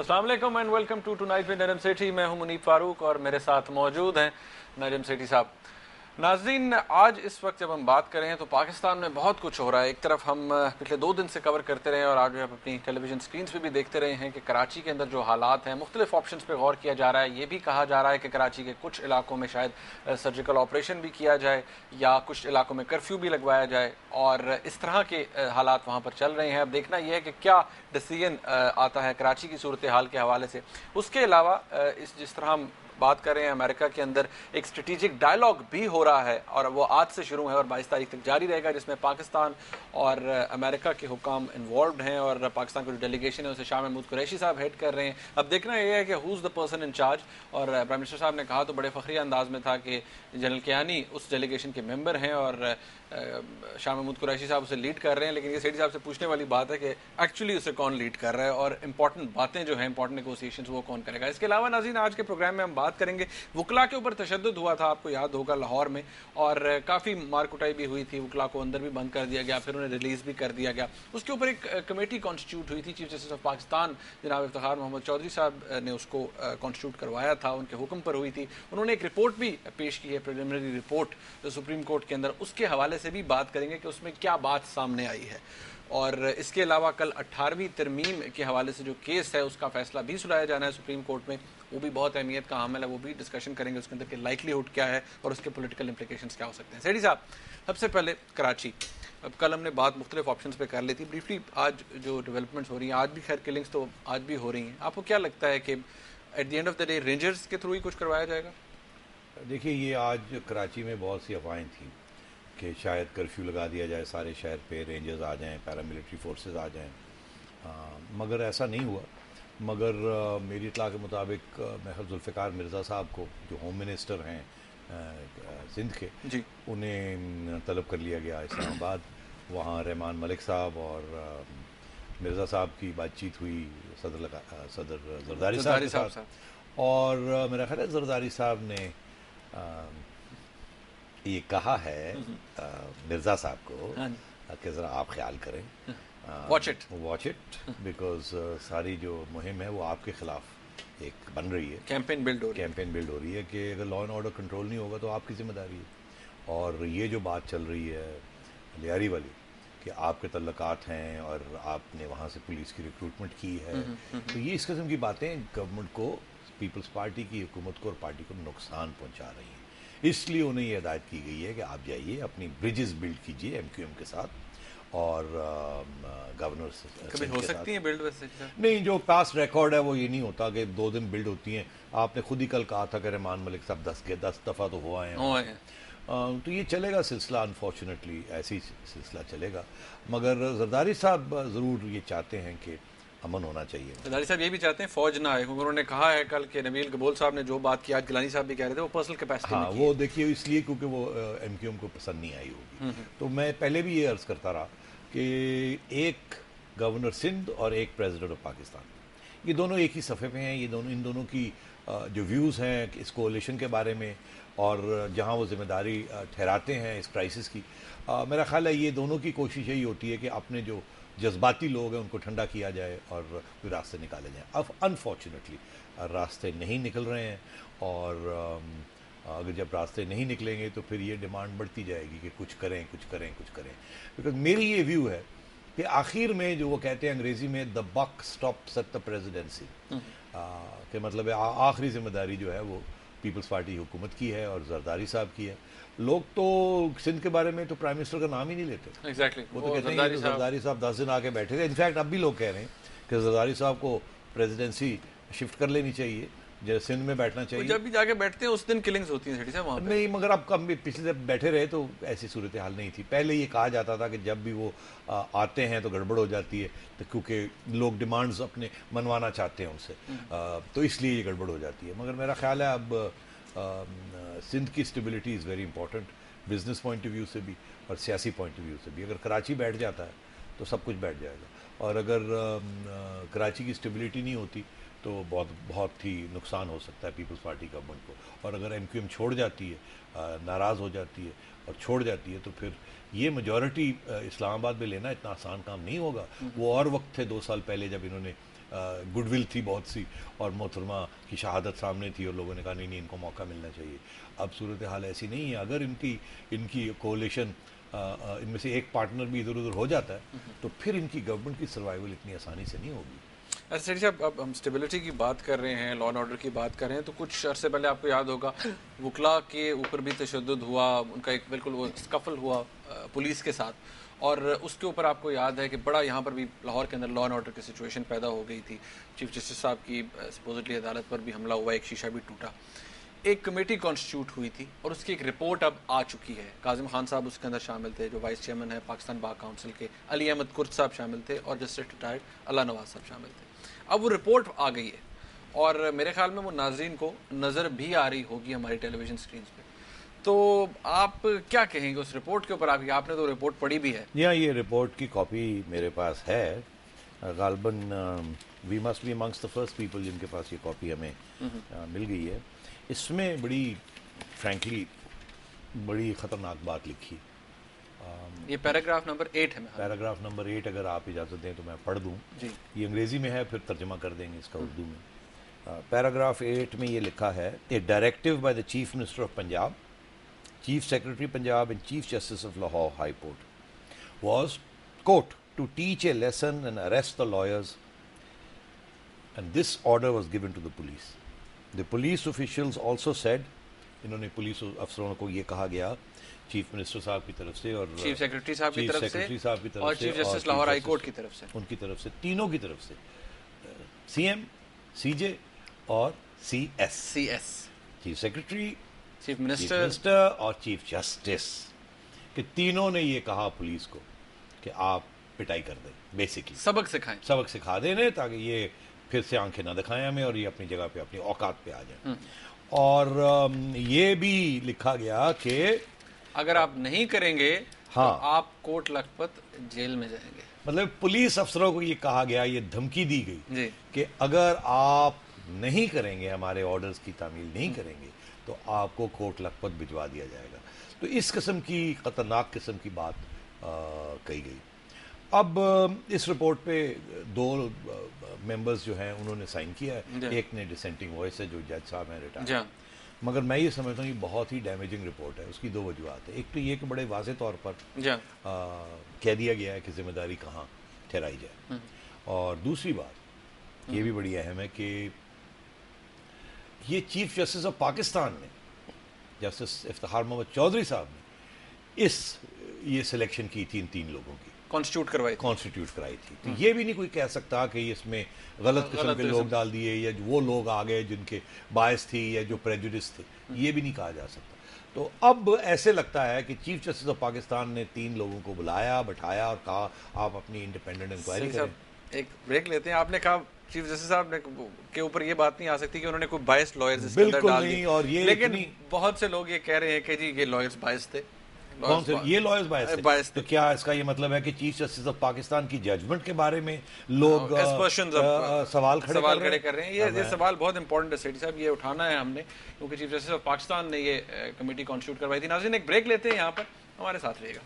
अस्सलाम वालेकुम and welcome to night with Najam Sethi. मैं हूं मुनीब फारूक और मेरे साथ मौजूद हैं नजम सेठी साहब। नाज़रीन, आज इस वक्त जब हम बात करें तो पाकिस्तान में बहुत कुछ हो रहा है। एक तरफ हम पिछले 2 दिन से कवर करते रहे और आज भी आप अपनी टेलीविजन स्क्रीन पे भी देखते रहे हैं कि कराची के अंदर जो हालात हैं, मुख्तलिफ ऑप्शंस पे गौर किया जा रहा है। ये भी कहा जा रहा है कि कराची के कुछ इलाकों में शायद सर्जिकल ऑपरेशन भी किया जाए या कुछ इलाकों में कर्फ्यू भी लगवाया जाए, और इस तरह के हालात वहाँ पर चल रहे हैं। अब देखना यह है कि क्या डिसीजन आता है कराची की सूरत हाल के हवाले से। उसके अलावा जिस तरह हम बात कर रहे हैं, अमेरिका के अंदर एक स्ट्रेटेजिक डायलॉग भी हो रहा है और वो आज से शुरू है और 22 तारीख तक जारी रहेगा, जिसमें पाकिस्तान और अमेरिका के हुकाम इन्वॉल्व हैं और पाकिस्तान का जो डेलीगेशन है उसे शाह महमूद कुरैशी साहब हेड कर रहे हैं। अब देखना यह है कि who is the person in charge. और प्राइम मिनिस्टर साहब ने कहा तो बड़े फखरी अंदाज में था कि जनरल कियानी उस डेलीगेशन के मेंबर हैं और शाह महमूद कुरैशी साहब उसे लीड कर रहे हैं। लेकिन ये सेठी साहब से पूछने वाली बात है कि एक्चुअली उसे कौन लीड कर रहा है और इंपॉर्टेंट बातें जो हैं, इंपॉर्टेंट नेगोशिएशंस, वो कौन करेगा। इसके अलावा नाज़रीन, आज के प्रोग्राम में हम बात करेंगे, वकला के ऊपर तशद्दुद हुआ था, आपको याद होगा, लाहौर में, और काफ़ी मार कुटाई भी हुई थी। वकला को अंदर भी बंद कर दिया गया, फिर उन्हें रिलीज़ भी कर दिया गया। उसके ऊपर एक कमेटी कॉन्स्टिट्यूट हुई थी। चीफ जस्टिस ऑफ पाकिस्तान जनाब इफ्तिखार मोहम्मद चौधरी साहब ने उसको कॉन्स्टिट्यूट करवाया था, उनके हुक्म पर हुई थी। उन्होंने एक रिपोर्ट भी पेश की है, प्रिलिमिनरी रिपोर्ट सुप्रीम कोर्ट के अंदर। उसके हवाले से भी बात करेंगे कि उसमें क्या बात सामने आई है। और इसके अलावा कल 18वीं तरमीम के हवाले से जो केस है उसका फैसला भी सुनाया जाना है सुप्रीम कोर्ट में, वो भी बहुत अहमियत का हामिल है, वो भी डिस्कशन करेंगे उसके अंदर कि लाइकलीहुड क्या है और उसके पॉलिटिकल इंप्लिकेशंस क्या हो सकते हैं। सेठी साहब, सबसे पहले कराची। अब कल हमने बात मुख्तलिफ ऑप्शंस पे कर ली थी ब्रीफली। आज जो डेवलपमेंट्स हो रही हैं, आज भी खैर किलिंग्स तो आज भी हो रही हैं, आपको क्या लगता है कि at the end of the day rangers के थ्रू ही कुछ करवाया जाएगा? देखिए, ये आज कराची में बहुत सी अफवाहें थी कि शायद कर्फ्यू लगा दिया जाए, सारे शहर पे रेंजर्स आ जाएं, पैरामिलिट्री फोर्सेस आ जाएं, मगर ऐसा नहीं हुआ। मगर मेरी इत्तला के मुताबिक महर जुल्फ़िकार मिर्ज़ा साहब को, जो होम मिनिस्टर हैं सिंध के जी, उन्हें तलब कर लिया गया इस्लामाबाद। वहाँ रहमान मलिक साहब और मिर्ज़ा साहब की बातचीत हुई सदर जरदारी साहब के साथ, और मेरा ख्याल है जरदारी साहब ने ये कहा है मिर्ज़ा साहब को कि ज़रा आप ख्याल करें, वॉच इट बिकॉज सारी जो मुहिम है वो आपके ख़िलाफ़ एक बन रही है, कैंपेन बिल्ड हो रही है कि अगर लॉ एंड ऑर्डर कंट्रोल नहीं होगा तो आपकी ज़िम्मेदारी है। और ये जो बात चल रही है लियारी वाली कि आपके तल्लुकात हैं और आपने वहाँ से पुलिस की रिक्रूटमेंट की है, तो ये इस किस्म की बातें गवर्नमेंट को, पीपल्स पार्टी की हुकूमत को और पार्टी को नुकसान पहुँचा रही हैं। इसलिए उन्हें ये हिदायत की गई है कि आप जाइए, अपनी ब्रिजेस बिल्ड कीजिए MQM के साथ और गवर्नर कभी हो सकती है बिल्ड? वैसे नहीं, जो पास रिकॉर्ड है वो ये नहीं होता कि 2 दिन बिल्ड होती हैं। आपने खुद ही कल कहा था कि रहमान मलिक साहब 10 दफ़ा तो हुआ है, तो ये चलेगा सिलसिला, अनफॉर्चुनेटली ऐसी सिलसिला चलेगा। मगर जरदारी साहब ज़रूर ये चाहते हैं कि अमन होना चाहिए। जरदारी साहब ये भी चाहते हैं फौज ना आए, क्योंकि उन्होंने कहा है कल के नबील कबूल साहब ने जो बात की, आज गिलानी साहब भी कह रहे थे, वो पर्सनल कैपेसिटी में की। वो देखिए इसलिए क्योंकि वो MQM को पसंद नहीं आई होगी। तो मैं पहले भी ये अर्ज़ करता रहा कि एक गवर्नर सिंध और एक प्रेसिडेंट ऑफ पाकिस्तान, ये दोनों एक ही सफ़े पे हैं। ये दोनों, इन दोनों की जो व्यूज़ हैं इस कोalition के बारे में और जहाँ वो ज़िम्मेदारी ठहराते हैं इस क्राइसिस की, मेरा ख़्याल है ये दोनों की कोशिश यही होती है कि अपने जो जज्बाती लोग हैं उनको ठंडा किया जाए और कोई रास्ते निकाले जाएँ। अब अनफॉर्चुनेटली रास्ते नहीं निकल रहे हैं, और अगर जब रास्ते नहीं निकलेंगे तो फिर ये डिमांड बढ़ती जाएगी कि कुछ करें। बिकॉज मेरी ये व्यू है कि आखिर में जो वो कहते हैं अंग्रेज़ी में the buck stops at the presidency, कि मतलब आखिरी जिम्मेदारी जो है वो पीपल्स पार्टी हुकूमत की है और जरदारी साहब की है। लोग तो सिंध के बारे में तो प्राइम मिनिस्टर का नाम ही नहीं लेते। एग्जैक्टली वो तो कहते हैं कि जरदारी साहब 10 दिन आके बैठे थे। इनफैक्ट अब भी लोग कह रहे हैं कि जरदारी साहब को प्रेसिडेंसी शिफ्ट कर लेनी चाहिए, जो सिंध में बैठना चाहिए। जब भी जाके बैठते हैं उस दिन किलिंग्स होती हैं सेठी साहब वहाँ पे। नहीं, मगर अब कम पिछले जब बैठे रहे तो ऐसी सूरत हाल नहीं थी। पहले ये कहा जाता था कि जब भी वो आते हैं तो गड़बड़ हो जाती है, तो क्योंकि लोग डिमांड्स अपने मनवाना चाहते हैं उनसे, तो इसलिए ये गड़बड़ हो जाती है। मगर मेरा ख्याल है अब सिंध की stability is very important, business point of view से भी और सियासी पॉइंट ऑफ व्यू से भी। अगर कराची बैठ जाता है तो सब कुछ बैठ जाएगा, और अगर कराची की स्टेबिलिटी नहीं होती तो बहुत ही नुकसान हो सकता है पीपल्स पार्टी गवर्नमेंट को। और अगर MQM छोड़ जाती है, नाराज़ हो जाती है और छोड़ जाती है, तो फिर ये मेजॉरिटी इस्लामाबाद में लेना इतना आसान काम नहीं होगा। वो और वक्त थे 2 साल पहले जब इन्होंने गुड विल थी बहुत सी, और मोहतरमा की शहादत सामने थी और लोगों ने कहा नहीं नहीं इनको मौका मिलना चाहिए। अब सूरत हाल ऐसी नहीं है। अगर इनकी कोalition इनमें से एक पार्टनर भी इधर उधर हो जाता है तो फिर इनकी गवर्नमेंट की सर्वाइवल इतनी आसानी से नहीं होगी। अच्छा सेठी साहब, अब हम स्टेबिलिटी की बात कर रहे हैं, लॉ एंड ऑर्डर की बात कर रहे हैं, तो कुछ अरसे पहले आपको याद होगा वकला के ऊपर भी तशद्दुद हुआ, उनका एक बिल्कुल वो स्कफल हुआ पुलिस के साथ, और उसके ऊपर आपको याद है कि बड़ा यहाँ पर भी लाहौर के अंदर लॉ एंड ऑर्डर की सिचुएशन पैदा हो गई थी। चीफ जस्टिस साहब की सपोजिटली अदालत पर भी हमला हुआ, एक शीशा भी टूटा। एक कमेटी कॉन्स्टिट्यूट हुई थी और उसकी एक रिपोर्ट अब आ चुकी है। काजिम खान साहब उसके अंदर शामिल थे, जो वाइस चेयरमैन है पाकिस्तान बार काउंसिल के, अली अहमद कुर्द साहब शामिल थे, और जस्टिस रिटायर्ड अल्लाह नवाज साहब शामिल थे। अब वो रिपोर्ट आ गई है और मेरे ख्याल में वो नाजरीन को नज़र भी आ रही होगी हमारी टेलीविज़न स्क्रीन पे। तो आप क्या कहेंगे उस रिपोर्ट के ऊपर? आपने तो रिपोर्ट पढ़ी भी है। ये रिपोर्ट की कॉपी मेरे पास है। गालबन we must be amongst the first people जिनके पास ये कॉपी हमें मिल गई है। इसमें बड़ी फ्रैंकली बड़ी ख़तरनाक बात लिखी। ये पैराग्राफ नंबर 8 है। पैराग्राफ नंबर 8 अगर आप इजाज़त दें तो मैं पढ़ दूँ जी। ये अंग्रेज़ी में है, फिर तर्जमा कर देंगे इसका उर्दू में। पैराग्राफ 8 में ये लिखा है, a directive by the chief minister of Punjab, Chief Secretary Punjab and Chief Justice of Lahore High Court was, quote, to teach a lesson and arrest the lawyers, and this order was given to the police. The police officials also said, इन्होंने police अफसरों को ये कहा गया chief minister साहब की तरफ से और चीफ सेक्रेटरी साहब की तरफ से और chief justice Lahore high court की तरफ से, उनकी तरफ से, तीनों की तरफ से, सीएम, सीजे और CS, chief secretary, chief minister और चीफ जस्टिस, कि तीनों ने ये कहा पुलिस को कि आप पिटाई कर दें, बेसिकली सबक सिखा देने, ताकि ये फिर से आंखें ना दिखाएं हमें और ये अपनी जगह पे अपनी औकात पे आ जाए। और ये भी लिखा गया कि अगर आप नहीं करेंगे हाँ, तो आप कोट लखपत जेल में जाएंगे। मतलब पुलिस अफसरों को ये कहा गया, ये धमकी दी गई कि अगर आप नहीं करेंगे, हमारे ऑर्डर्स की तामील नहीं करेंगे, तो आपको कोट लखपत भिजवा दिया जाएगा। तो इस किस्म की ख़तरनाक किस्म की बात कही गई। अब इस रिपोर्ट पे 2 मेंबर्स जो हैं उन्होंने साइन किया है, एक ने डिसेंटिंग वॉइस है जो जज साहब हैं रिटायर्ड, मगर मैं ये समझता हूँ ये बहुत ही डैमेजिंग रिपोर्ट है। उसकी 2 वजूहत है। एक तो ये कि बड़े वाज़ेह तौर पर कह दिया गया है कि जिम्मेदारी कहाँ ठहराई जाए, और दूसरी बात ये भी बड़ी अहम है कि ये चीफ जस्टिस ऑफ पाकिस्तान ने, जस्टिस इफ्तिखार मोहम्मद चौधरी साहब ने ये सिलेक्शन की थी, इन 3 लोगों की कॉन्स्टिट्यूट कराई थी। तो ये भी नहीं कोई कह सकता कि इसमें गलत किस्म के लोग डाल दिए या वो लोग आ गए जिनके बायस थी या जो प्रेजुडिस थे, ये भी नहीं कहा जा सकता। तो अब ऐसे लगता है कि चीफ जस्टिस ऑफ पाकिस्तान ने 3 लोगों को बुलाया, बैठाया और कहा आप अपनी इंडिपेंडेंट इंक्वायरी करें। एक ब्रेक लेते हैं। आपने कहा चीफ जस्टिस साहब ने के ऊपर ये बात नहीं आ सकती कि उन्होंने कोई बायस्ड लॉयर्स इसके अंदर डाल दिए, और ये लेकिन बहुत से लोग ये कह रहे हैं कि जी ये लॉयर्स बायस्ड थे। कौन से ये लॉयर्स बायस्ड थे? तो क्या इसका ये मतलब है कि चीफ जस्टिस ऑफ पाकिस्तान की जजमेंट के बारे में लोग सवाल खड़े कर रहे हैं? ये सवाल बहुत इंपॉर्टेंट है सेठी साहब, ये उठाना है हमने, क्योंकि चीफ जस्टिस ऑफ पाकिस्तान ने ये कमेटी कॉन्स्टिट्यूट करवाई थी। नाज़रीन एक ब्रेक लेते हैं यहाँ पर, हमारे साथ रहिएगा।